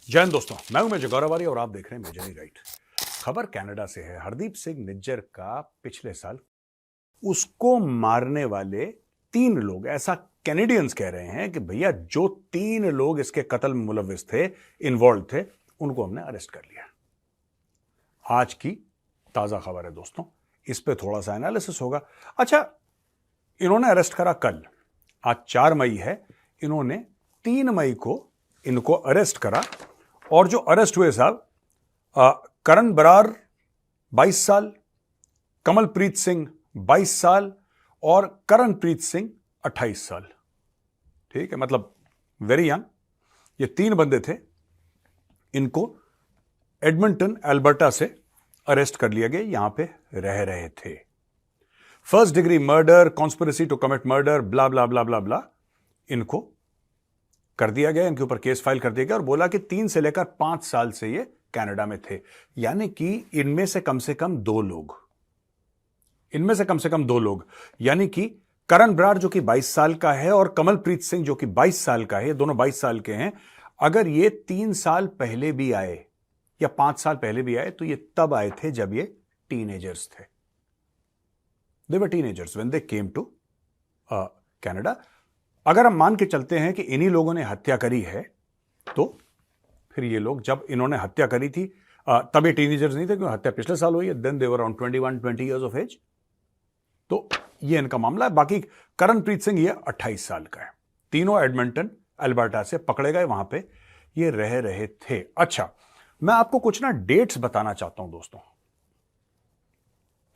जय हिंद दोस्तों, मैं हूं मेजर गौरवारी और आप देख रहे हैं मेजर राइट। खबर कनाडा से है। हरदीप सिंह निज्जर का पिछले साल उसको मारने वाले 3 लोग, ऐसा कैनेडियंस कह रहे हैं कि भैया जो 3 लोग इसके कत्ल में मुलविस थे, इन्वॉल्व थे, उनको हमने अरेस्ट कर लिया। आज की ताजा खबर है दोस्तों, इस पे थोड़ा सा एनालिसिस होगा। अच्छा, इन्होंने अरेस्ट करा कल, आज 4 मई है। इन्होंने 3 मई को इनको अरेस्ट करा और जो अरेस्ट हुए साहब, करण बरार 22 साल, कमलप्रीत सिंह 22 साल और करणप्रीत सिंह 28 साल। ठीक है, मतलब वेरी यंग। ये 3 बंदे थे। इनको एडमंटन अल्बर्टा से अरेस्ट कर लिया गया। यहां पे रह रहे थे। First degree murder, conspiracy to commit murder, blah blah blah blah blah, इनको कर दिया गया। इनके ऊपर केस फाइल कर दिया गया और बोला कि 3 से लेकर 5 साल से ये कनाडा में थे। यानी कि इनमें से कम 2 लोग, यानी कि करण बरार जो कि 22 साल का है और कमलप्रीत सिंह जो कि 22 साल का है, दोनों 22 साल के हैं। अगर ये 3 साल पहले भी आए या 5 साल पहले भी आए तो ये तब आए थे जब ये टीनेजर्स थे। They were teenagers when they came to Canada. अगर हम मान के चलते हैं कि इन्हीं लोगों ने हत्या करी है, तो फिर ये लोग, जब इन्होंने हत्या करी थी तब ये टीनेजर्स नहीं थे, क्योंकि हत्या पिछले साल हुई है। Then they were around 20 years of age. तो ये इनका मामला है। बाकी करणप्रीत सिंह ये 28 साल का है। तीनों एडमंटन अल्बर्टा से पकड़े गए, वहां पे ये रह रहे थे। अच्छा, मैं आपको कुछ ना डेट्स बताना चाहता हूं दोस्तों,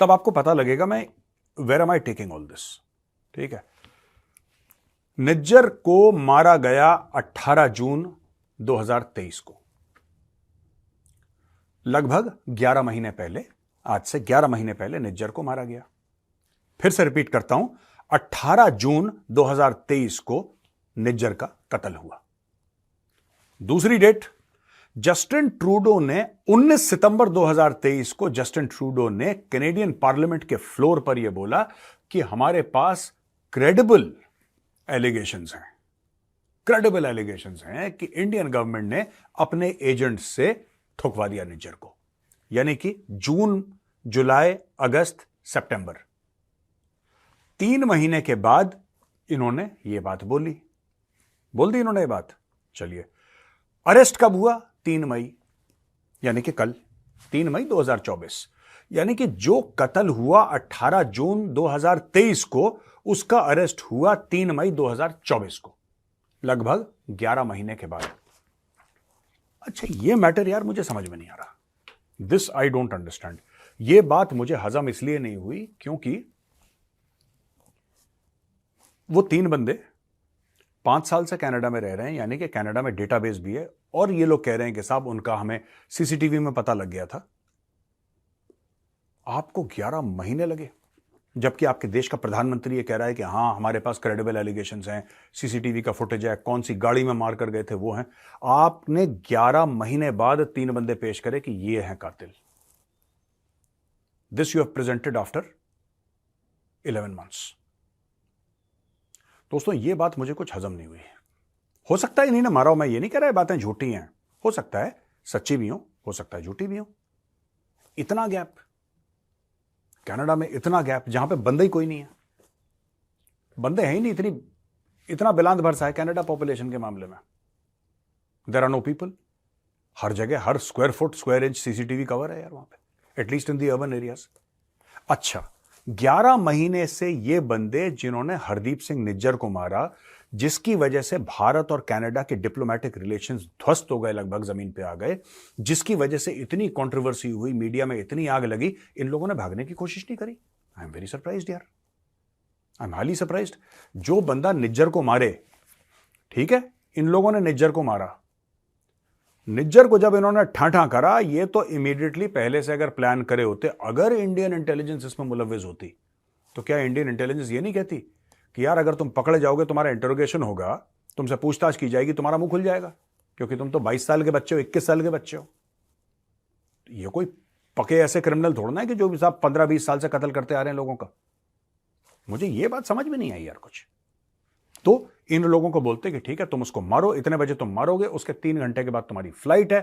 तब आपको पता लगेगा मैं where am I taking all this. ठीक है, निज्जर को मारा गया 18 जून 2023 को, लगभग 11 महीने पहले। आज से 11 महीने पहले निज्जर को मारा गया। फिर से रिपीट करता हूं, 18 जून 2023 को निज्जर का कत्ल हुआ। दूसरी डेट, जस्टिन ट्रूडो ने 19 सितंबर 2023 को जस्टिन ट्रूडो ने कैनेडियन पार्लियामेंट के फ्लोर पर यह बोला कि हमारे पास क्रेडिबल एलिगेशंस हैं कि इंडियन गवर्नमेंट ने अपने एजेंट से ठुकवा दिया निज्जर को। यानी कि जून, जुलाई, अगस्त, सितंबर, 3 महीने के बाद इन्होंने ये बात बोल दी इन्होंने ये बात। चलिए, अरेस्ट कब हुआ? 3 मई, यानी कि कल, 3 मई 2024। यानी कि जो कत्ल हुआ 18 जून 2023 को, उसका अरेस्ट हुआ 3 मई 2024 को, लगभग 11 महीने के बाद। अच्छा, ये मैटर यार मुझे समझ में नहीं आ रहा। This I don't understand. ये बात मुझे हजम इसलिए नहीं हुई क्योंकि वो 3 बंदे 5 साल से कनाडा में रह रहे हैं, यानी कि कनाडा में डेटाबेस भी है, और ये लोग कह रहे हैं कि साहब उनका हमें सीसीटीवी में पता लग गया था। आपको 11 महीने लगे, जबकि आपके देश का प्रधानमंत्री ये कह रहा है कि हां, हमारे पास क्रेडिबल एलिगेशंस हैं, सीसीटीवी का फुटेज है, कौन सी गाड़ी में मार कर गए थे वो हैं। आपने 11 महीने बाद 3 बंदे पेश करे कि ये हैं कातिल। This you have presented after 11 months. दोस्तों, ये बात मुझे कुछ हजम नहीं हुई। हो सकता है इन्हीं ने मारा हो, मैं ये नहीं कह रहा है बातें झूठी हैं, हो सकता है सच्ची भी हो सकता है झूठी भी हो। इतना गैप कनाडा में, इतना गैप जहां पे बंदे ही कोई नहीं है, बंदे हैं ही नहीं। इतना बिलांद भरसा है कनाडा पॉपुलेशन के मामले में। There are no people. हर जगह, हर square foot, square inch CCTV cover है यार वहां पे, at least in the urban areas. अच्छा, 11 महीने से ये बंदे जिन्होंने हरदीप सिंह निज्जर को मारा, जिसकी वजह से भारत और कनाडा के डिप्लोमेटिक रिलेशंस ध्वस्त हो गए, लगभग जमीन पे आ गए, जिसकी वजह से इतनी कंट्रोवर्सी हुई, मीडिया में इतनी आग लगी, इन लोगों ने भागने की कोशिश नहीं करी। आई एम वेरी सरप्राइज्ड यार, आई एम हाईली सरप्राइज्ड। जो बंदा निज्जर को मारे, ठीक है, इन लोगों ने निज्जर को मारा, निज्जर को जब इन्होंने ठाठा करा, ये तो इमीडिएटली पहले से अगर प्लान करे होते, अगर इंडियन इंटेलिजेंस इसमें मुलव्विस होती, तो क्या इंडियन इंटेलिजेंस ये नहीं कहती कि यार अगर तुम पकड़े जाओगे, तुम्हारा इंटरोगेशन होगा, तुमसे पूछताछ की जाएगी, तुम्हारा मुंह खुल जाएगा, क्योंकि तुम तो 22 साल के बच्चे हो, 21 साल के बच्चे हो। ये कोई पके ऐसे क्रिमिनल थोड़ा ना है कि जो भी साहब 15-20 साल से कत्ल करते आ रहे हैं लोगों का। मुझे ये बात समझ में नहीं आई यार कुछ। तो इन लोगों को बोलते कि ठीक है तुम उसको मारो, इतने बजे तुम मारोगे, उसके 3 घंटे के बाद तुम्हारी फ्लाइट है,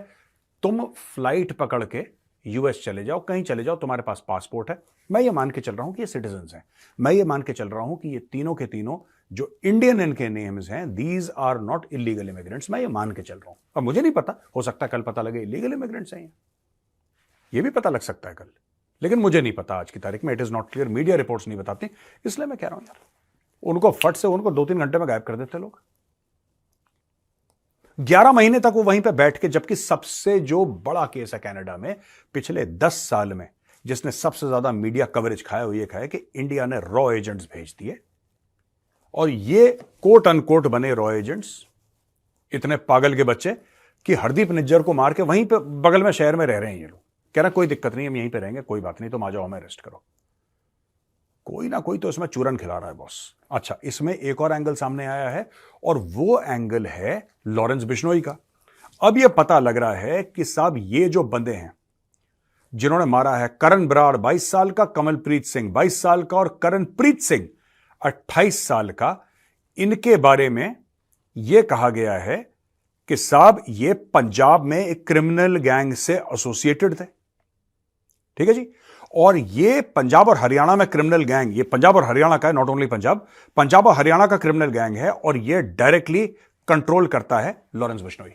तुम फ्लाइट पकड़ के यूएस चले जाओ, कहीं चले जाओ, तुम्हारे पास पासपोर्ट है। मैं ये मान के चल रहा हूं कि ये सिटीजन्स हैं, मैं ये मान के चल रहा हूं कि ये तीनों के तीनों जो इंडियन इनके नेम्स हैं, these are not illegal immigrants. मैं ये मान के चल रहा हूं। अब मुझे नहीं पता, हो सकता है कल पता लगे इलीगल इमिग्रेंट्स हैं, ये भी पता लग सकता है कल, लेकिन मुझे नहीं पता आज की तारीख में। It is not clear, media reports नहीं बताती, इसलिए मैं कह रहा हूं यार, उनको फट से उनको 2-3 घंटे में गायब कर देते लोग। 11 महीने तक वो वहीं पे बैठ के, जबकि सबसे जो बड़ा केस है कनाडा में पिछले 10 साल में, जिसने सबसे ज्यादा मीडिया कवरेज खाया, वो ये खाया कि इंडिया ने रॉ एजेंट्स भेज दिए, और ये कोट अनकोट बने रॉ एजेंट्स, इतने पागल के बच्चे कि हरदीप निज्जर को मार के वहीं पे बगल में शहर में रह रहे हैं ये लोग। कह रहे कोई दिक्कत नहीं, हम यहीं पे रहेंगे, कोई बात नहीं, तुम आ जाओ, हमें अरेस्ट करो। कोई ना कोई तो इसमें चूरन खिला रहा है बॉस। अच्छा, इसमें एक और एंगल सामने आया है, और वो एंगल है लॉरेंस बिश्नोई का। अब ये पता लग रहा है कि साहब ये जो बंदे हैं जिन्होंने मारा है, करण बराड़ 22 साल का, कमलप्रीत सिंह 22 साल का, और करणप्रीत सिंह 28 साल का, इनके बारे में यह कहा गया है कि साहब ये पंजाब में एक क्रिमिनल गैंग से एसोसिएटेड थे। ठीक है जी, और ये पंजाब और हरियाणा में क्रिमिनल गैंग, ये पंजाब और हरियाणा का है, नॉट ओनली पंजाब और हरियाणा का क्रिमिनल गैंग है, और ये डायरेक्टली कंट्रोल करता है लॉरेंस बिश्नोई।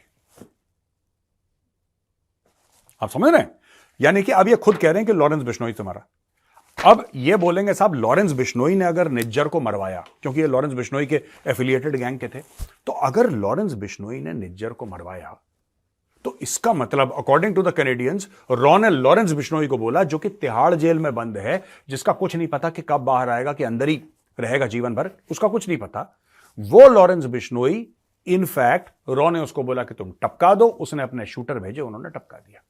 आप समझ रहे हैं? यानी कि अब ये खुद कह रहे हैं कि लॉरेंस बिश्नोई तुम्हारा। अब ये बोलेंगे साहब लॉरेंस बिश्नोई ने अगर निज्जर को मरवाया, क्योंकि ये लॉरेंस बिश्नोई के एफिलिएटेड गैंग के थे, तो अगर लॉरेंस बिश्नोई ने निज्जर को मरवाया तो इसका मतलब अकॉर्डिंग टू द कैनेडियंस, रॉ ने लॉरेंस बिश्नोई को बोला, जो कि तिहाड़ जेल में बंद है, जिसका कुछ नहीं पता कि कब बाहर आएगा, कि अंदर ही रहेगा जीवन भर, उसका कुछ नहीं पता, वो लॉरेंस बिश्नोई, इनफैक्ट रॉ ने उसको बोला कि तुम टपका दो, उसने अपने शूटर भेजे, उन्होंने टपका दिया।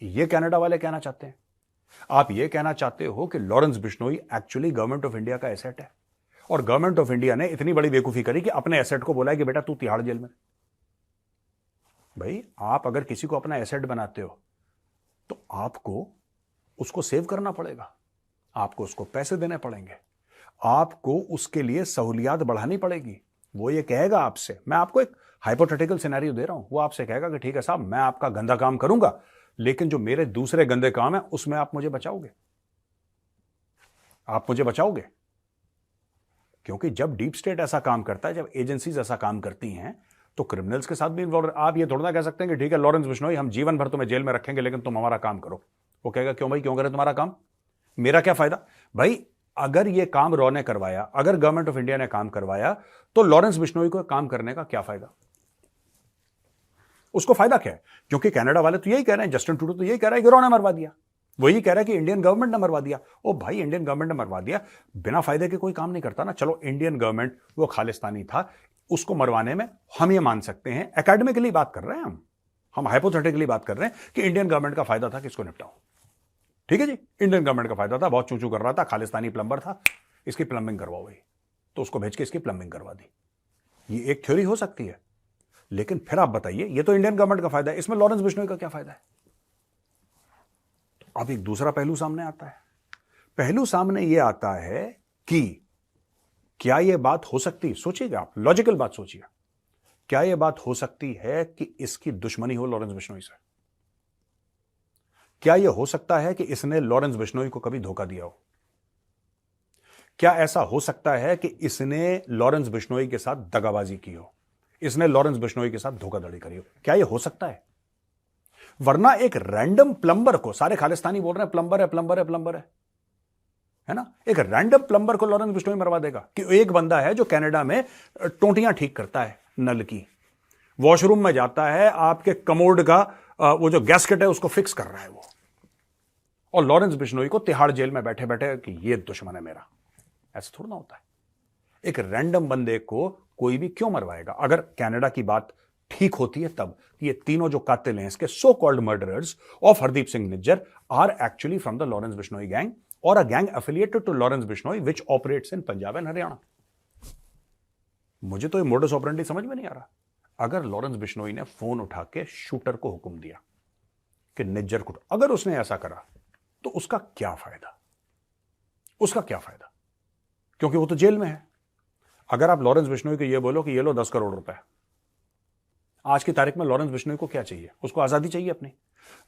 ये कनाडा वाले कहना चाहते हैं। आप ये कहना चाहते हो कि Lawrence Bishnoi actually government of India का एसेट है, और गवर्नमेंट ऑफ इंडिया ने इतनी बड़ी बेवकूफी करी कि अपने एसेट को बोला है कि बेटा तू तिहाड़ जेल में। भाई, आप अगर किसी को अपना एसेट बनाते हो तो आपको उसको सेव करना पड़ेगा, आपको उसको पैसे देने पड़ेंगे, आपको उसके लिए सहूलियात बढ़ानी पड़ेगी। वो ये कहेगा आपसे, मैं आपको एक हाइपोथेटिकल सिनेरियो दे रहा हूं, वो आपसे कहेगा कि ठीक है साहब, मैं आपका गंदा काम करूंगा, लेकिन जो मेरे दूसरे गंदे काम है उसमें आप मुझे बचाओगे, आप मुझे बचाओगे। क्योंकि जब डीप स्टेट ऐसा काम करता है, जब एजेंसीज ऐसा काम करती हैं, तो क्रिमिनल्स के साथ भी इन्वॉल्व। आप ये थोड़ा ना कह सकते हैं कि ठीक है लॉरेंस बिश्नोई, हम जीवन भर तुम्हें जेल में रखेंगे, लेकिन तुम हमारा काम करो। वो कहेगा क्यों भाई, क्यों करे तुम्हारा काम, मेरा क्या फायदा। भाई, अगर ये काम रॉ ने करवाया, अगर गवर्नमेंट ऑफ इंडिया ने काम करवाया, तो लॉरेंस बिश्नोई को काम करने का क्या फायदा, उसको फायदा क्या है? क्योंकि कनाडा वाले तो यही कह रहे हैं, जस्टिन ट्रूडो तो यही कह रहा है कि रॉ ने मरवा दिया, वही कह रहा है कि इंडियन गवर्नमेंट ने मरवा दिया। ओ भाई, इंडियन गवर्नमेंट ने मरवा दिया, बिना फायदे के कोई काम नहीं करता ना। चलो इंडियन गवर्नमेंट वो खालिस्तानी था, उसको मरवाने में हम ये मान सकते हैं, एकेडमिकली बात कर रहे हैं हम हाइपोथेटिकली बात कर रहे हैं कि इंडियन गवर्नमेंट का फायदा था कि इसको निपटाओ। ठीक है जी, इंडियन गवर्नमेंट का फायदा था, बहुत चूचू कर रहा था, खालिस्तानी प्लम्बर था, इसकी प्लम्बिंग करवाओ भाई, तो उसको भेज के इसकी प्लम्बिंग करवा दी। ये एक थ्योरी हो सकती है, लेकिन फिर आप बताइए, ये तो इंडियन गवर्नमेंट का फायदा है, इसमें लॉरेंस बिश्नोई का क्या फायदा है? अब एक दूसरा पहलू सामने आता है। पहलू सामने यह आता है कि क्या यह बात हो सकती, सोचिएगा आप, लॉजिकल बात सोचिए, क्या यह बात हो सकती है कि इसकी दुश्मनी हो लॉरेंस बिश्नोई से? क्या यह हो सकता है कि इसने लॉरेंस बिश्नोई को कभी धोखा दिया हो? क्या ऐसा हो सकता है कि इसने लॉरेंस बिश्नोई के साथ दगाबाजी की हो, इसने लॉरेंस बिश्नोई के साथ धोखाधड़ी करी हो? क्या यह हो सकता है? वरना एक रैंडम प्लम्बर को, सारे खालिस्तानी बोल रहे हैं प्लम्बर है, प्लम्बर है, प्लम्बर है ना, एक रैंडम प्लम्बर को लॉरेंस बिश्नोई मरवा देगा? कि एक बंदा है जो कनाडा में टोंटियां ठीक करता है, नल की, वॉशरूम में जाता है, आपके कमोड का वो जो गैस्केट है उसको फिक्स कर रहा है वो, और लॉरेंस बिश्नोई को तिहाड़ जेल में बैठे बैठे कि ये दुश्मन है मेरा। ऐसा थोड़ा ना होता है। एक रैंडम बंदे को कोई भी क्यों मरवाएगा? अगर कनाडा की बात ठीक होती है तब ये तीनों जो कातिल हैं, इसके so called murderers of Hardeep Singh Nijjar, are actually from the Lawrence Bishnoi gang, और a gang affiliated to Lawrence Bishnoi which operates in Punjab and Haryana. मुझे तो ये मोडस ऑपरेंडी समझ में नहीं आ रहा। अगर लॉरेंस बिश्नोई ने फोन उठा के शूटर को हुक्म दिया कि निज्जर को, अगर उसने ऐसा करा, तो उसका क्या फायदा? उसका क्या फायदा? क्योंकि वो तो जेल में है। अगर आप लॉरेंस बिश्नोई को ये बोलो कि ये लो 10 करोड़ रुपए, आज की तारीख में लॉरेंस बिश्नोई को क्या चाहिए? उसको आजादी चाहिए अपनी।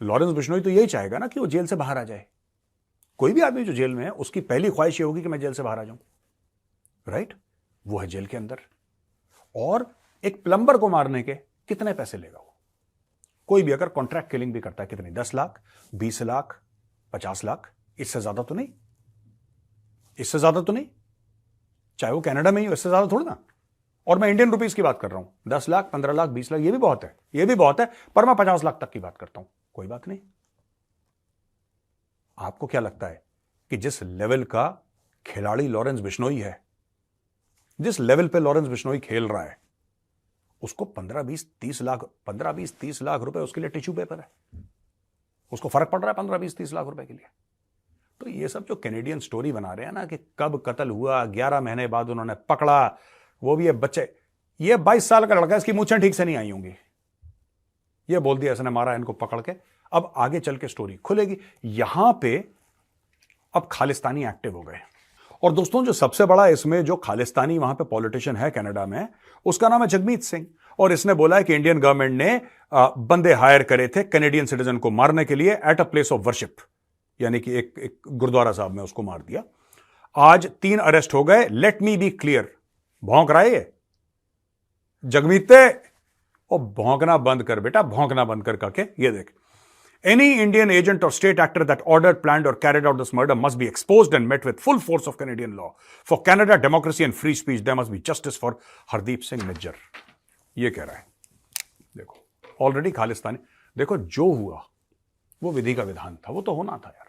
लॉरेंस बिश्नोई तो यही चाहेगा ना कि वो जेल से बाहर आ जाए। कोई भी आदमी जो जेल में है उसकी पहली ख्वाहिश ये होगी कि मैं जेल से बाहर आ जाऊं, राइट? वो है जेल के अंदर। और एक प्लम्बर को मारने के कितने पैसे लेगा वो? कोई भी अगर कॉन्ट्रैक्ट किलिंग भी करता है, कितनी? 10 लाख, 20 लाख, 50 लाख, इससे ज्यादा तो नहीं, इससे ज्यादा तो नहीं। चाहे वो कनाडा में ही हो, इससे ज्यादा थोड़ा ना। और मैं इंडियन रुपीस की बात कर रहा हूं। 10 लाख, 15 लाख, 20 लाख, ये भी बहुत है, ये भी बहुत है, पर मैं 50 लाख तक की बात करता हूं। कोई बात नहीं। आपको क्या लगता है कि जिस लेवल का खिलाड़ी लॉरेंस बिश्नोई है, जिस लेवल पे लॉरेंस बिश्नोई खेल रहा है, उसको 15-20-30 लाख रुपए उसके लिए टिश्यू पेपर है? उसको फर्क पड़ रहा है 15-20-30 लाख रुपए के लिए? तो ये सब जो कैनेडियन स्टोरी बना रहे हैं ना कि कब कत्ल हुआ, 11 महीने बाद उन्होंने पकड़ा, वो भी ये बच्चे, ये 22 साल का लड़का, इसकी मूछें ठीक से नहीं आई होंगी, ये बोल दिया इसने मारा इनको पकड़ के। अब आगे चल के स्टोरी खुलेगी। यहां पे अब खालिस्तानी एक्टिव हो गए। और दोस्तों, जो सबसे बड़ा इसमें जो खालिस्तानी वहां पे पॉलिटिशियन है कनाडा में, उसका नाम है जगमीत सिंह। और इसने बोला है कि इंडियन गवर्नमेंट ने बंदे हायर करे थे कैनेडियन सिटीजन को मारने के लिए at a place of worship, यानी कि एक गुरुद्वारा साहब में उसको मार दिया। आज 3 अरेस्ट हो गए। लेट मी बी क्लियर, भौंक रहा है ये जगमीत, और भौंकना बंद कर बेटा, भौंकना बंद कर करके ये देख। Any Indian agent or state actor that ordered, planned or carried out this murder must be exposed and met with full force of Canadian law. For Canada, democracy and free speech, there must be justice for Hardeep Singh Nijjar. ये कह रहा है। देखो already Khalistani, देखो जो हुआ वो विधि का विधान था, वो तो होना था यार।